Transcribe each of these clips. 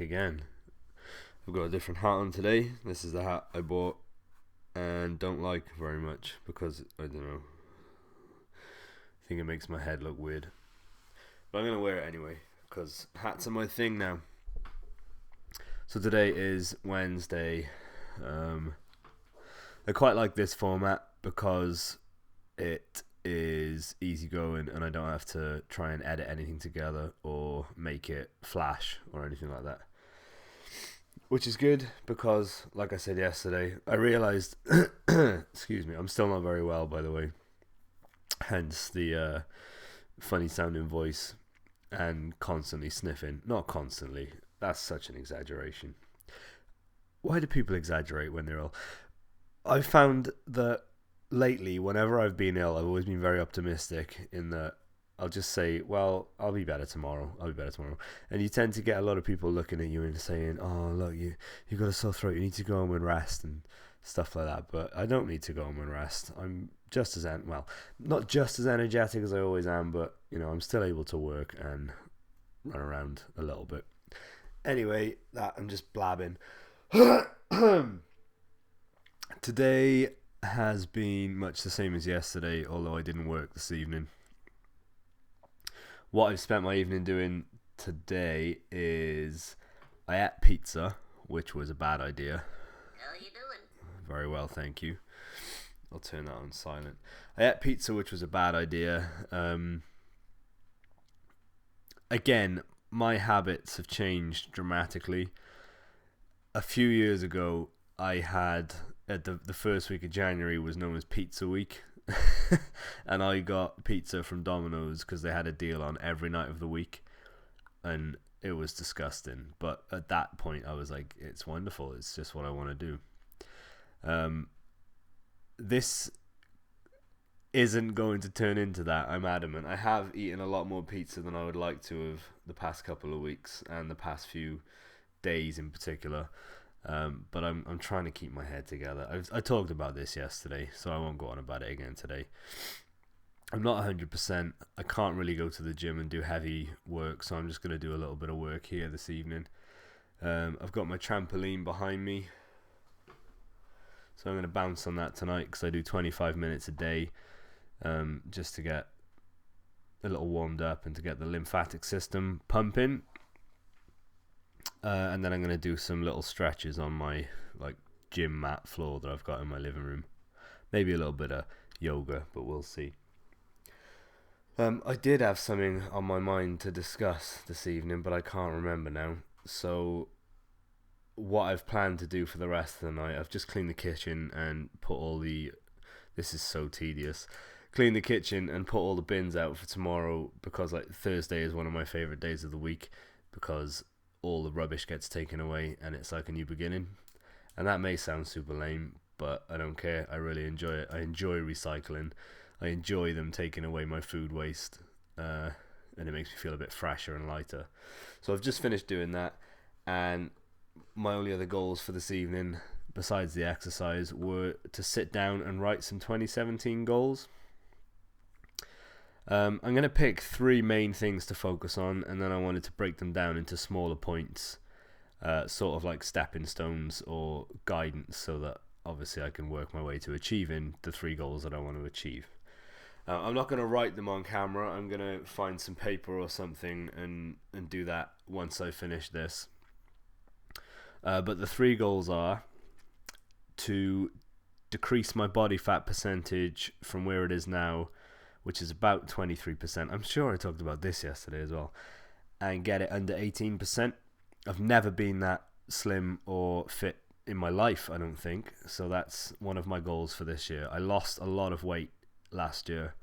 back again. I've got a different hat on today. This is the hat I bought and don't like very much because, I don't know, I think it makes my head look weird. But I'm going to wear it anyway because hats are my thing now. So today is Wednesday. I quite like this format because it is easygoing and I don't have to try and edit anything together or make it flash or anything like that. Which is good because, like I said yesterday, I realised, excuse me, I'm still not very well, by the way. Hence the funny sounding voice and constantly sniffing. Not constantly, that's such an exaggeration. Why do people exaggerate when they're ill? I've found that lately, whenever I've been ill, I've always been very optimistic in that I'll just say, well, I'll be better tomorrow. And you tend to get a lot of people looking at you and saying, oh, look, you got a sore throat. You need to go home and rest and stuff like that. But I don't need to go home and rest. I'm just as, not just as energetic as I always am, but, I'm still able to work and run around a little bit. Anyway, I'm just blabbing. Today has been much the same as yesterday, although I didn't work this evening. What I've spent my evening doing today is I ate pizza, which was a bad idea. How you doing? Very well, thank you. I'll turn that on silent. I ate pizza, which was a bad idea. Again, my habits have changed dramatically. A few years ago, I had, the first week of January was known as Pizza Week. And I got pizza from Domino's because they had a deal on every night of the week, and it was disgusting. But at that point, I was like, "It's wonderful. It's just what I want to do." This isn't going to turn into that. I'm adamant. I have eaten a lot more pizza than I would like to have the past couple of weeks and the past few days in particular. But I'm trying to keep my head together. I talked about this yesterday, so I won't go on about it again today. I'm not 100%. I can't really go to the gym and do heavy work, so I'm just going to do a little bit of work here this evening. I've got my trampoline behind me, so I'm going to bounce on that tonight because I do 25 minutes a day, just to get a little warmed up and to get the lymphatic system pumping. And then I'm going to do some little stretches on my gym mat floor that I've got in my living room. Maybe a little bit of yoga, but we'll see. I did have something on my mind to discuss this evening, but I can't remember now. So what I've planned to do for the rest of the night, I've just cleaned the kitchen and put all the... This is so tedious. Clean the kitchen and put all the bins out for tomorrow because Thursday is one of my favourite days of the week because all the rubbish gets taken away and it's like a new beginning. And that may sound super lame, but I don't care. I really enjoy it. I enjoy recycling. I enjoy them taking away my food waste, and it makes me feel a bit fresher and lighter. So I've just finished doing that, and my only other goals for this evening, besides the exercise, were to sit down and write some 2017 goals. I'm going to pick 3 main things to focus on, and then I wanted to break them down into smaller points, sort of like stepping stones or guidance, so that obviously I can work my way to achieving the 3 goals that I want to achieve. I'm not going to write them on camera. I'm going to find some paper or something and do that once I finish this. But the 3 goals are to decrease my body fat percentage from where it is now, which is about 23%. I'm sure I talked about this yesterday as well. And get it under 18%. I've never been that slim or fit in my life, I don't think. So that's one of my goals for this year. I lost a lot of weight last year.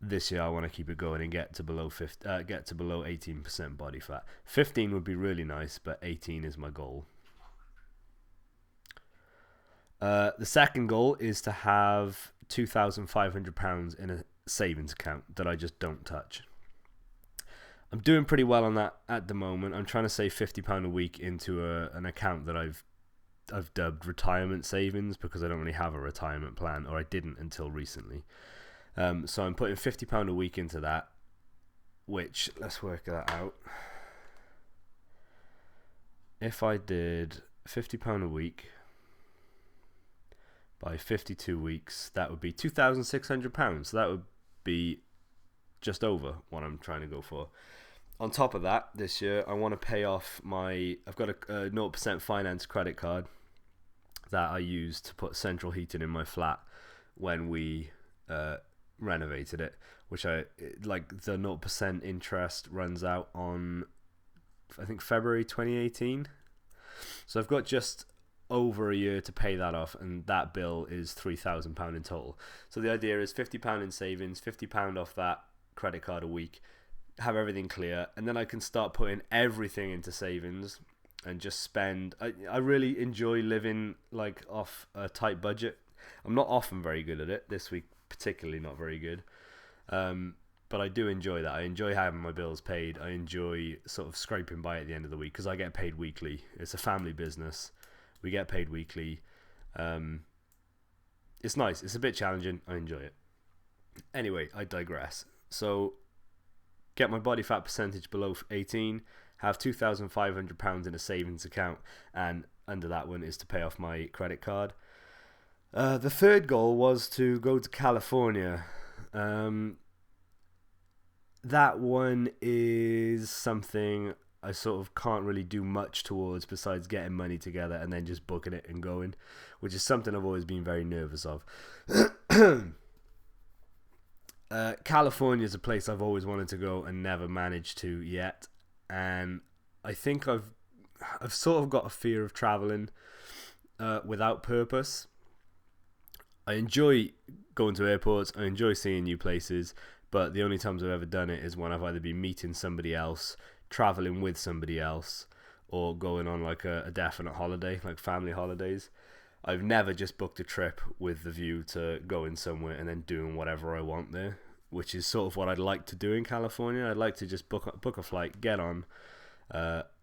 This year I want to keep it going and get to below 18% body fat. 15 would be really nice, but 18 is my goal. The second goal is to have £2,500 in a savings account that I just don't touch. I'm doing pretty well on that at the moment. I'm trying to save £50 a week into an account that I've dubbed retirement savings because I don't really have a retirement plan, or I didn't until recently. So I'm putting £50 a week into that, which, let's work that out. if I did £50 a week by 52 weeks, that would be £2,600. So that would be just over what I'm trying to go for. On top of that, this year, I want to pay off I've got a 0% finance credit card that I used to put central heating in my flat when we renovated it, which the 0% interest runs out on, I think, February 2018. So I've got just over a year to pay that off, and that bill is £3,000 in total. So the idea is £50 in savings, £50 off that credit card a week, have everything clear, and then I can start putting everything into savings and just spend. I really enjoy living like off a tight budget. I'm not often very good at it. This week particularly not very good. But I do enjoy that. I enjoy having my bills paid. I enjoy sort of scraping by at the end of the week because I get paid weekly. It's a family business. We get paid weekly. It's nice. It's a bit challenging. I enjoy it. Anyway, I digress. So, get my body fat percentage below 18, have £2,500 in a savings account, and under that one is to pay off my credit card. The third goal was to go to California. That one is something I sort of can't really do much towards besides getting money together and then just booking it and going, which is something I've always been very nervous of. California is a place I've always wanted to go and never managed to yet, and I think I've sort of got a fear of traveling without purpose. I enjoy going to airports, I enjoy seeing new places, but the only times I've ever done it is when I've either been meeting somebody else, traveling with somebody else, or going on like a definite holiday, like family holidays. I've never just booked a trip with the view to going somewhere and then doing whatever I want there, which is sort of what I'd like to do in California. I'd like to just book a flight, get on,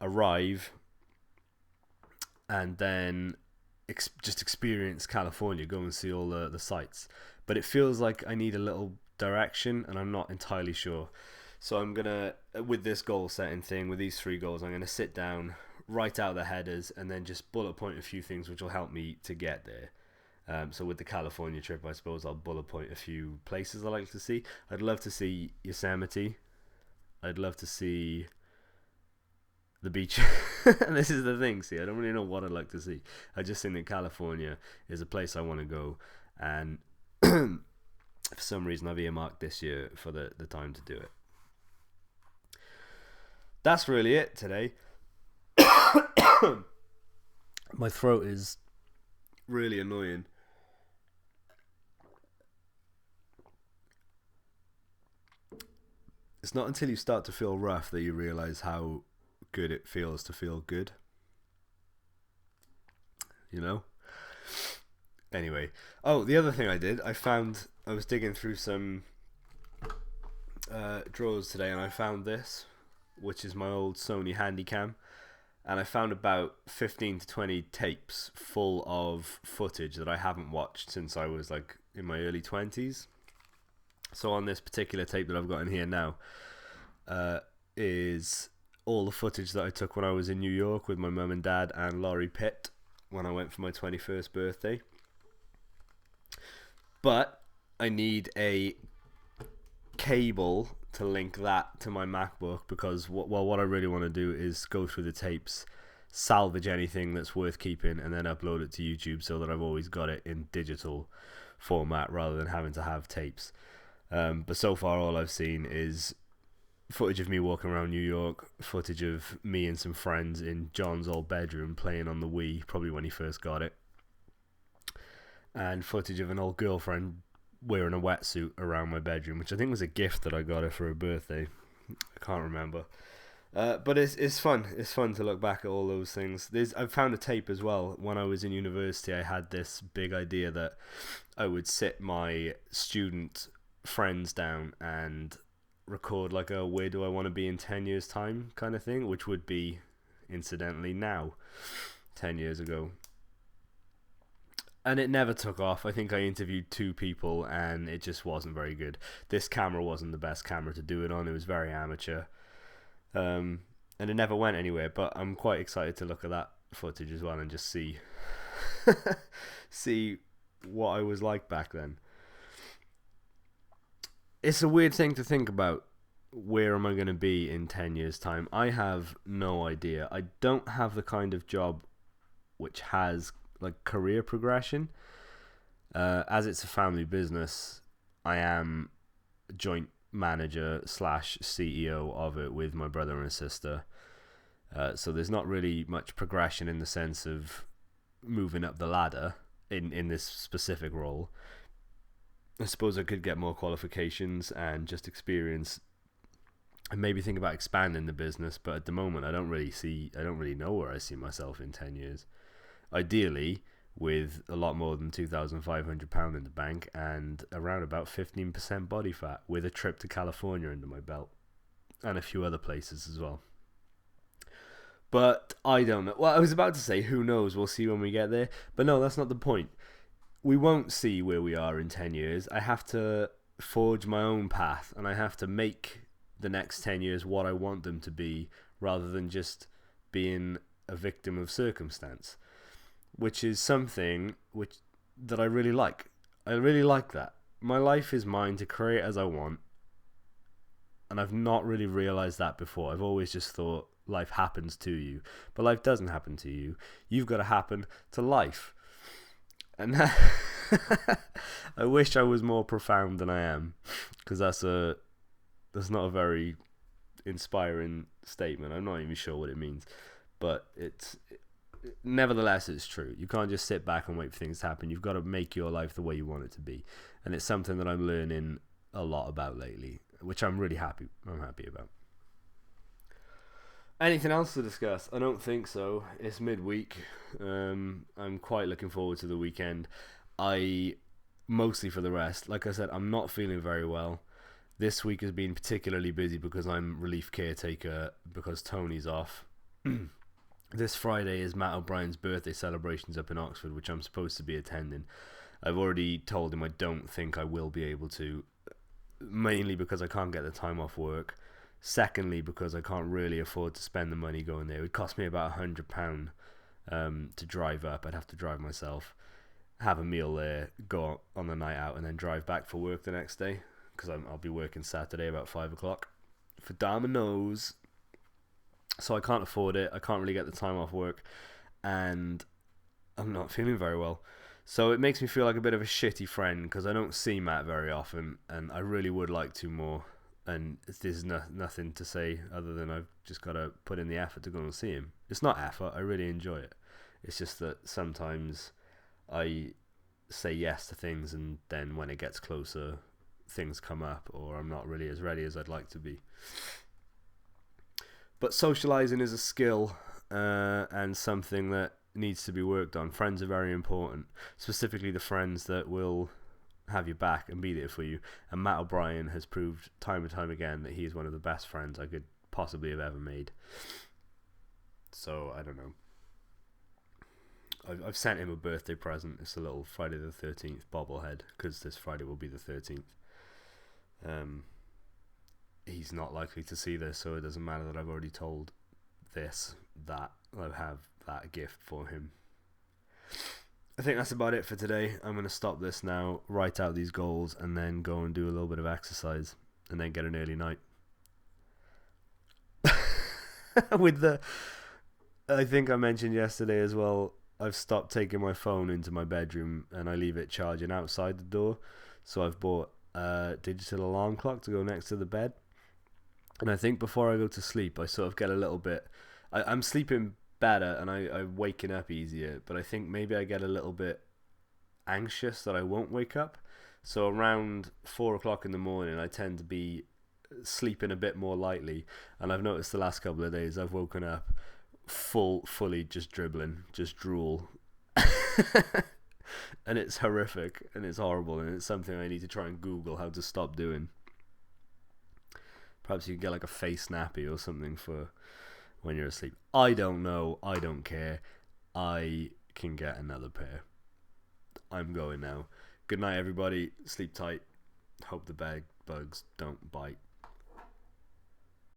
arrive, and then just experience California, go and see all the sights. But it feels like I need a little direction, and I'm not entirely sure. So I'm gonna, with this goal setting thing, with these 3 goals, I'm gonna sit down, write out the headers, and then just bullet point a few things which will help me to get there. So with the California trip, I suppose I'll bullet point a few places I like to see. I'd love to see Yosemite. I'd love to see the beach. And this is the thing, see, I don't really know what I'd like to see. I just think that California is a place I want to go, and for some reason I've earmarked this year for the time to do it. That's really it today. My throat is really annoying. It's not until you start to feel rough that you realize how good it feels to feel good. You know? Anyway. Oh, the other thing I did, I was digging through some drawers today, and I found this, which is my old Sony Handycam. And I found about 15 to 20 tapes full of footage that I haven't watched since I was like in my early 20s. So on this particular tape that I've got in here now is all the footage that I took when I was in New York with my mum and dad and Laurie Pitt when I went for my 21st birthday. But I need a cable to link that to my MacBook, because what I really want to do is go through the tapes, salvage anything that's worth keeping, and then upload it to YouTube so that I've always got it in digital format rather than having to have tapes. But so far all I've seen is footage of me walking around New York, footage of me and some friends in John's old bedroom playing on the Wii, probably when he first got it, and footage of an old girlfriend wearing a wetsuit around my bedroom, which I think was a gift that I got her for her birthday. I can't remember. But it's fun. It's fun to look back at all those things. I found a tape as well. When I was in university, I had this big idea that I would sit my student friends down and record like a where do I want to be in 10 years time kind of thing, which would be incidentally now 10 years ago. And it never took off. I think I interviewed 2 people and it just wasn't very good. This camera wasn't the best camera to do it on. It was very amateur. and it never went anywhere. But I'm quite excited to look at that footage as well and just see see what I was like back then. It's a weird thing to think about. Where am I going to be in 10 years' time? I have no idea. I don't have the kind of job which has like career progression. As it's a family business, I am joint manager slash CEO of it with my brother and sister. So there's not really much progression in the sense of moving up the ladder in this specific role. I suppose I could get more qualifications and just experience and maybe think about expanding the business, but at the moment I don't really know where I see myself in 10 years. Ideally, with a lot more than £2,500 in the bank and around about 15% body fat, with a trip to California under my belt and a few other places as well. But I don't know. Well, I was about to say, who knows? We'll see when we get there. But no, that's not the point. We won't see where we are in 10 years. I have to forge my own path, and I have to make the next 10 years what I want them to be, rather than just being a victim of circumstance, which is something that I really like. I really like that. My life is mine to create as I want, and I've not really realized that before. I've always just thought life happens to you, but life doesn't happen to you. You've got to happen to life. And that I wish I was more profound than I am, because that's not a very inspiring statement. I'm not even sure what it means, but nevertheless it's true. You can't just sit back and wait for things to happen. You've got to make your life the way you want it to be, and it's something that I'm learning a lot about lately, which I'm happy about. Anything else to discuss? I don't think so. It's midweek. I'm quite looking forward to the weekend. Mostly for the rest. Like I said, I'm not feeling very well. This week has been particularly busy because I'm relief caretaker because Tony's off. This Friday is Matt O'Brien's birthday celebrations up in Oxford, which I'm supposed to be attending. I've already told him I don't think I will be able to, mainly because I can't get the time off work. Secondly, because I can't really afford to spend the money going there. It would cost me about £100 to drive up. I'd have to drive myself, have a meal there, go on the night out, and then drive back for work the next day, because I'll be working Saturday about 5 o'clock for Domino's. So I can't afford it. I can't really get the time off work, and I'm not feeling very well. So it makes me feel like a bit of a shitty friend, because I don't see Matt very often, and I really would like to more. And there's nothing to say other than I've just got to put in the effort to go and see him. It's not effort. I really enjoy it. It's just that sometimes I say yes to things, and then when it gets closer, things come up, or I'm not really as ready as I'd like to be. But socializing is a skill and something that needs to be worked on. Friends are very important, specifically the friends that will have your back and be there for you. And Matt O'Brien has proved time and time again that he is one of the best friends I could possibly have ever made. So I don't know. I've sent him a birthday present. It's a little Friday the 13th bobblehead, because this Friday will be the 13th. He's not likely to see this, so it doesn't matter that I've already told that I have that gift for him. I think that's about it for today. I'm going to stop this now, write out these goals, and then go and do a little bit of exercise, and then get an early night. I think I mentioned yesterday as well, I've stopped taking my phone into my bedroom, and I leave it charging outside the door. So I've bought a digital alarm clock to go next to the bed. And I think before I go to sleep, I sort of get a little bit... I'm sleeping better, and I'm waking up easier, but I think maybe I get a little bit anxious that I won't wake up. So around 4 o'clock in the morning, I tend to be sleeping a bit more lightly, and I've noticed the last couple of days I've woken up fully just dribbling, just drool. And it's horrific, and it's horrible, and it's something I need to try and Google how to stop doing. Perhaps you can get like a face nappy or something for when you're asleep. I don't know. I don't care. I can get another pair. I'm going now. Good night, everybody. Sleep tight. Hope the bed bugs don't bite.